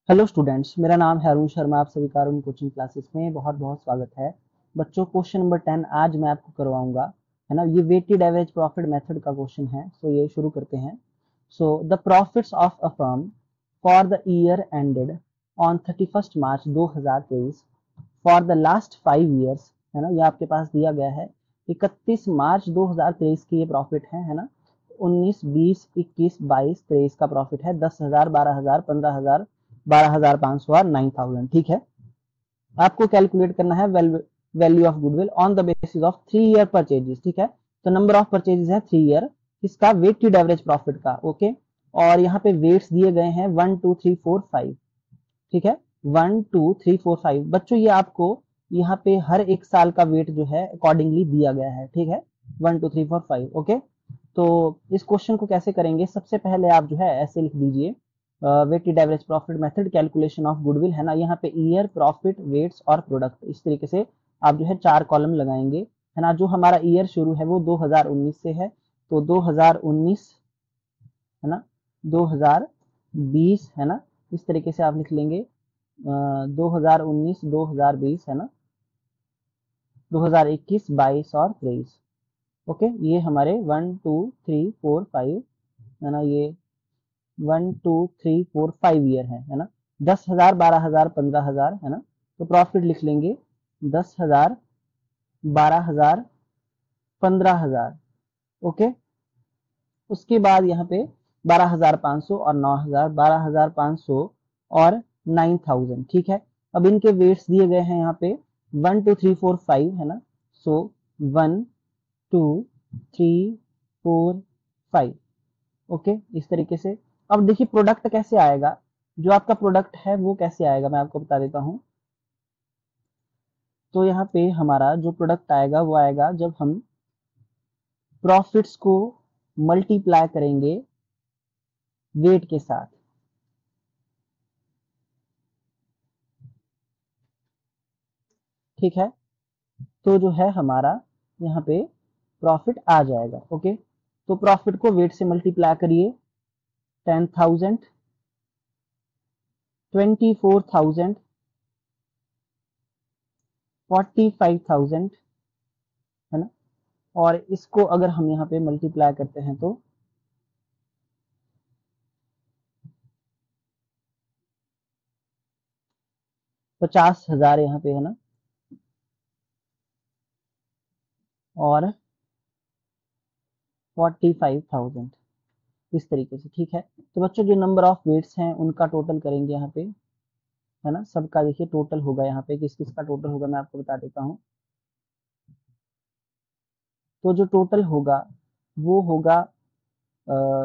Hello students, मेरा नाम है अरुण शर्मा। आप सभी का अरुण कोचिंग क्लासेस में बहुत बहुत स्वागत है। बच्चों, क्वेश्चन नंबर 10 आज मैं आपको करवाऊंगा, है ना। ये वेटेड एवरेज प्रॉफिट मेथड का क्वेश्चन है। ये शुरू करते हैं। The profits of a firm for the year ended on 31 March 2023 for the last 5 years, है ना। ये आपके पास दिया गया है। 31 मार्च 2023 की ये प्रॉफिट है ना। 19, 20, 21, 22, 23 का प्रॉफिट है। 10,000, 12,000, 15,000, 12,500 और 9,000। ठीक है। आपको कैलकुलेट करना है value of goodwill on the basis of 3 year purchases. ठीक है। तो नंबर ऑफ परचेजेस है 3 ईयर, इसका वेटेड एवरेज प्रॉफिट का। ओके। और यहाँ पे वेट्स दिए गए हैं 1, 2, 3, 4, 5। ठीक है। 1, 2, 3, 4, 5 बच्चों, ये आपको यहाँ पे हर एक साल का वेट जो है अकॉर्डिंगली दिया गया है। ठीक है। 1, 2, 3, 4, 5। ओके। तो इस क्वेश्चन को कैसे करेंगे, सबसे पहले आप जो है ऐसे लिख दीजिए। Weighted average profit method calculation of goodwill, है ना। यहाँ पे ईयर, प्रॉफिट, वेट्स और प्रोडक्ट, इस तरीके से आप जो है 4 कॉलम लगाएंगे, है ना। जो हमारा ईयर शुरू है वो 2019 से है, तो 2019, है ना। 2020, है ना। इस तरीके से आप लिख लेंगे। 2019, 2020, है ना। 2021, 22 और 23। ओके। ये हमारे 1, 2, 3, 4, 5, है ना। ये 1, 2, 3, 4, 5 ईयर है ना। 10,000, 12,000, 15,000, है ना। तो प्रॉफिट लिख लेंगे 10,000, 12,000, 15,000। ओके। उसके बाद यहाँ पे 12,500 और 9,000, 12,500 और 9,000। ठीक है। अब इनके वेट्स दिए गए हैं यहाँ पे 1, 2, 3, 4, 5, है ना। 1, 2, 3, 4, 5। ओके। इस तरीके से अब देखिए प्रोडक्ट कैसे आएगा। जो आपका प्रोडक्ट है वो कैसे आएगा, मैं आपको बता देता हूं। तो यहाँ पे हमारा जो प्रोडक्ट आएगा वो आएगा जब हम प्रॉफिट्स को मल्टीप्लाई करेंगे वेट के साथ। ठीक है। तो जो है हमारा यहाँ पे प्रॉफिट आ जाएगा। ओके। तो प्रॉफिट को वेट से मल्टीप्लाई करिए। 10,000, 24,000, 45,000, है ना। और इसको अगर हम यहाँ पे मल्टीप्लाई करते हैं तो 50,000 यहाँ पे, है ना। और 45,000, इस तरीके से। ठीक है। तो बच्चों जो नंबर ऑफ वेट्स हैं उनका टोटल करेंगे यहाँ पे, है ना। सबका देखिए टोटल होगा यहाँ पे, किस किस का टोटल होगा मैं आपको बता देता हूँ। तो जो टोटल होगा वो होगा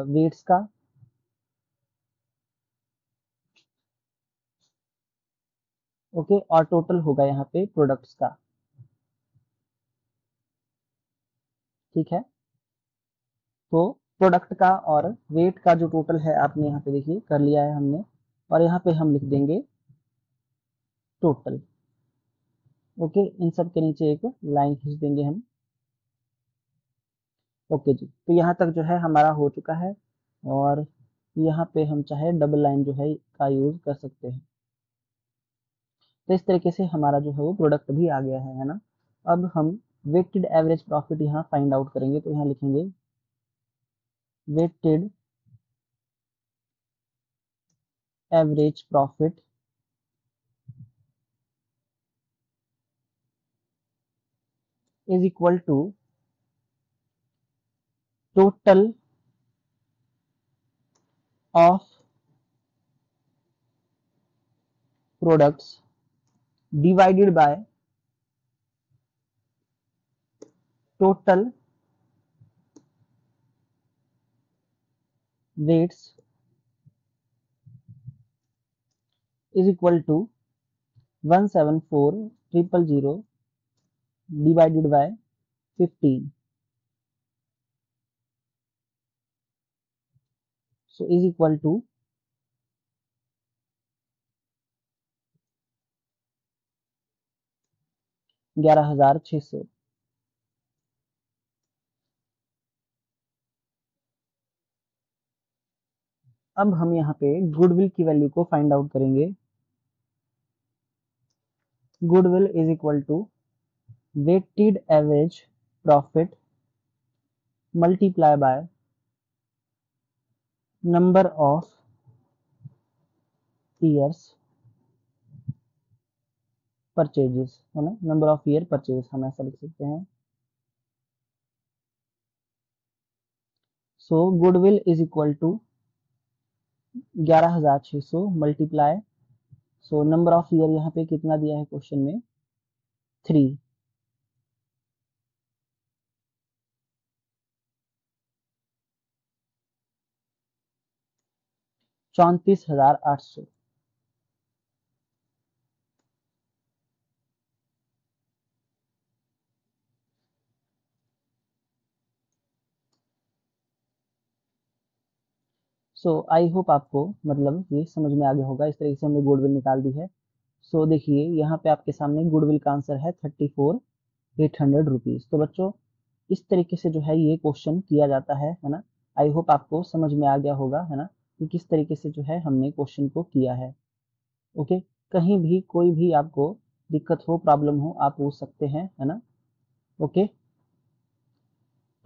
वेट्स का, ओके। और टोटल होगा यहाँ पे प्रोडक्ट्स का। ठीक है। तो प्रोडक्ट का और वेट का जो टोटल है आपने यहाँ पे देखिए कर लिया है हमने। और यहाँ पे हम लिख देंगे टोटल। ओके। इन सब के नीचे एक लाइन खींच देंगे हम। ओके जी। तो यहाँ तक जो है हमारा हो चुका है। और यहाँ पे हम चाहे डबल लाइन जो है का यूज कर सकते हैं। तो इस तरीके से हमारा जो है वो प्रोडक्ट भी आ गया है ना। अब हम वेटेड एवरेज प्रॉफिट यहाँ फाइंड आउट करेंगे। तो यहाँ लिखेंगे weighted average profit is equal to total of products divided by total weights is equal to 174,000 divided by 15। So is equal to 11,600। अब हम यहाँ पे गुडविल की वैल्यू को फाइंड आउट करेंगे। Goodwill is equal to weighted average profit multiply by number of years purchases, है ना, number of year purchase हम ऐसा लिख सकते हैं। So goodwill is equal to 11,600 multiply, so number of year यहाँ पे कितना दिया है क्वेश्चन में, 3, 34,800। सो आई होप आपको मतलब ये समझ में आ गया होगा। इस तरीके से हमने गुडविल निकाल दी है। सो देखिए यहाँ पे आपके सामने गुडविल का आंसर है 34,800 रुपीज। तो बच्चों इस तरीके से जो है ये क्वेश्चन किया जाता है ना। आई होप आपको समझ में आ गया होगा, है ना, कि किस तरीके से जो है हमने क्वेश्चन को किया है। ओके, कहीं भी कोई भी आपको दिक्कत हो, प्रॉब्लम हो, आप पूछ सकते हैं, है ना। ओके,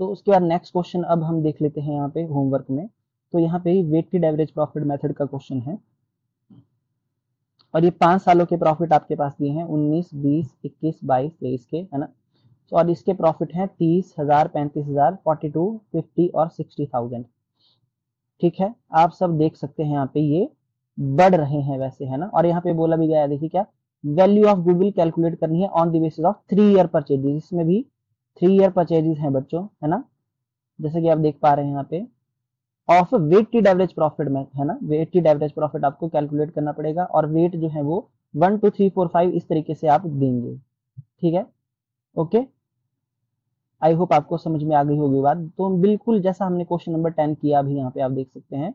तो उसके बाद नेक्स्ट क्वेश्चन अब हम देख लेते हैं यहाँ पे होमवर्क में। तो यहाँ पे वेटेड एवरेज प्रॉफिट मेथड का क्वेश्चन है और ये 5 सालों के प्रॉफिट आपके पास दिए हैं, 19, 20, 21, 22, 23 के, है ना। तो और इसके प्रॉफिट हैं 30,000, 35,000, 42, 50 और 60,000। ठीक है, आप सब देख सकते हैं यहाँ पे ये बढ़ रहे हैं वैसे, है ना। और यहाँ पे बोला भी गया है, देखिए क्या, वैल्यू ऑफ गुडविल कैलकुलेट करनी है on the basis of 3 year purchases. इसमें भी 3 ईयर परचेजेस हैं बच्चों, है ना, जैसे कि आप देख पा रहे हैं यहाँ पे। ऑफ वेटेड एवरेज प्रॉफिट में, है ना, वेटेड एवरेज प्रॉफिट आपको कैलकुलेट करना पड़ेगा और वेट जो है वो 1 2 3 4 5 इस तरीके से आप देंगे। ठीक है, ओके, आई होप आपको समझ में आ गई होगी बात। तो बिल्कुल जैसा हमने क्वेश्चन नंबर 10 किया अभी यहाँ पे आप देख सकते हैं,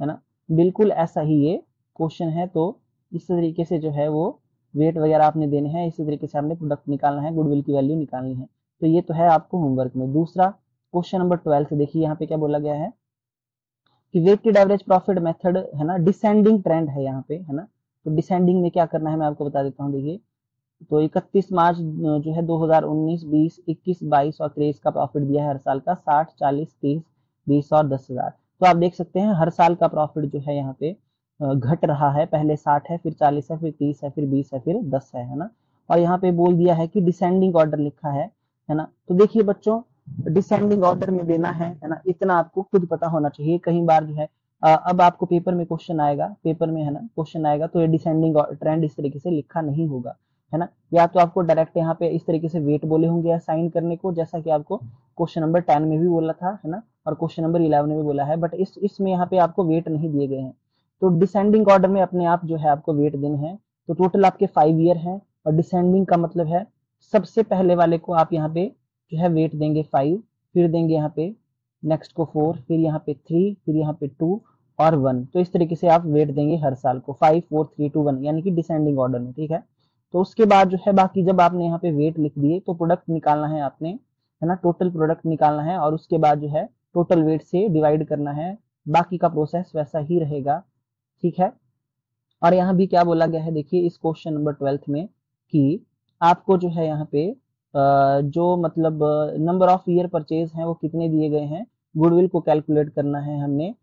है ना, बिल्कुल ऐसा ही ये क्वेश्चन है। तो इस तरीके से जो है वो वेट वगैरह आपने देने हैं, इसी तरीके से आपने प्रोडक्ट निकालना है, गुडविल की वैल्यू निकालनी है। तो ये तो है आपको होमवर्क में। दूसरा क्वेश्चन नंबर 12 से देखिए यहाँ पे क्या बोला गया है कि वेटेड एवरेज प्रॉफिट मेथड, है ना, डिसेंडिंग ट्रेंड है यहाँ पे, है ना। तो डिसेंडिंग में क्या करना है मैं आपको बता देता हूँ। देखिए, तो 31 मार्च जो है 2019, 20, 21, 22 और 23 का प्रॉफिट दिया है हर साल का 60, 40, 30, 20 और 10,000। तो आप देख सकते हैं हर साल का प्रॉफिट जो है यहाँ पे घट रहा है। पहले 60 है, फिर 40 है, फिर 30 है, फिर 20 है, फिर 10 है ना। और यहाँ पे बोल दिया है कि डिसेंडिंग ऑर्डर लिखा है ना। तो देखिए बच्चों, डिसेंडिंग ऑर्डर में देना है ना, इतना आपको खुद पता होना चाहिए। कई बार जो है अब आपको पेपर में क्वेश्चन आएगा, पेपर में, है ना, क्वेश्चन आएगा तो ये डिसेंडिंग ट्रेंड इस तरीके से लिखा नहीं होगा, है ना। या तो आपको डायरेक्ट यहाँ पे इस तरीके से वेट बोले होंगे असाइन करने को, जैसा कि आपको क्वेश्चन नंबर 10 में भी बोला था, है ना, और क्वेश्चन नंबर 11 में भी बोला है। बट इसमें यहाँ पे आपको वेट नहीं दिए गए हैं। तो डिसेंडिंग ऑर्डर में अपने आप जो है आपको वेट देने हैं। तो टोटल आपके 5 ईयर हैं और डिसेंडिंग का मतलब है सबसे पहले वाले को आप यहाँ पे जो है वेट देंगे 5, फिर देंगे यहाँ पे नेक्स्ट को 4, फिर यहाँ पे 3, फिर यहाँ पे 2 और 1। तो इस तरीके से आप वेट देंगे हर साल को 5, 4, 3, 2, 1, यानी कि डिसेंडिंग ऑर्डर में। ठीक है, तो उसके बाद जो है बाकी जब आपने यहाँ पे वेट लिख दिए तो प्रोडक्ट निकालना है आपने, है ना, टोटल प्रोडक्ट निकालना है और उसके बाद जो है टोटल वेट से डिवाइड करना है। बाकी का प्रोसेस वैसा ही रहेगा। ठीक है, और यहाँ भी क्या बोला गया है देखिए इस क्वेश्चन नंबर 12 में कि आपको जो है यहाँ पे जो मतलब नंबर ऑफ ईयर परचेज है वो कितने दिए गए हैं, गुडविल को कैलकुलेट करना है हमने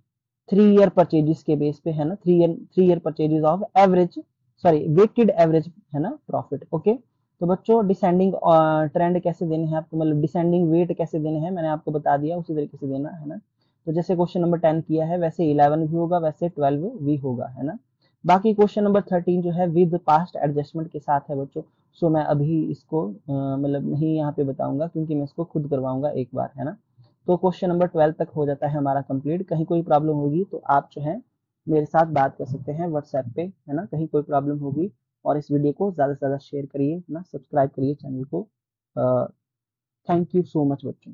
3 ईयर परचेजेस के बेस पे, है ना, 3 year purchases of average, sorry weighted average, है ना, प्रॉफिट। ओके, तो बच्चों डिसेंडिंग ट्रेंड कैसे देने हैं आपको, मतलब डिसेंडिंग वेट कैसे देने हैं मैंने आपको बता दिया, उसी तरीके से देना है ना। तो जैसे क्वेश्चन नंबर 10 किया है वैसे 11 भी होगा, वैसे 12 भी होगा, है ना। बाकी क्वेश्चन नंबर 13 जो है विद पास्ट एडजस्टमेंट के साथ है बच्चों। सो मैं अभी इसको मतलब नहीं यहाँ पे बताऊंगा क्योंकि मैं इसको खुद करवाऊंगा एक बार, है ना। तो क्वेश्चन नंबर 12 तक हो जाता है हमारा कंप्लीट। कहीं कोई प्रॉब्लम होगी तो आप जो है मेरे साथ बात कर सकते हैं व्हाट्सएप पे, है ना, कहीं कोई प्रॉब्लम होगी। और इस वीडियो को ज़्यादा से ज़्यादा शेयर करिए, है ना, सब्सक्राइब करिए चैनल को। थैंक यू सो मच बच्चों।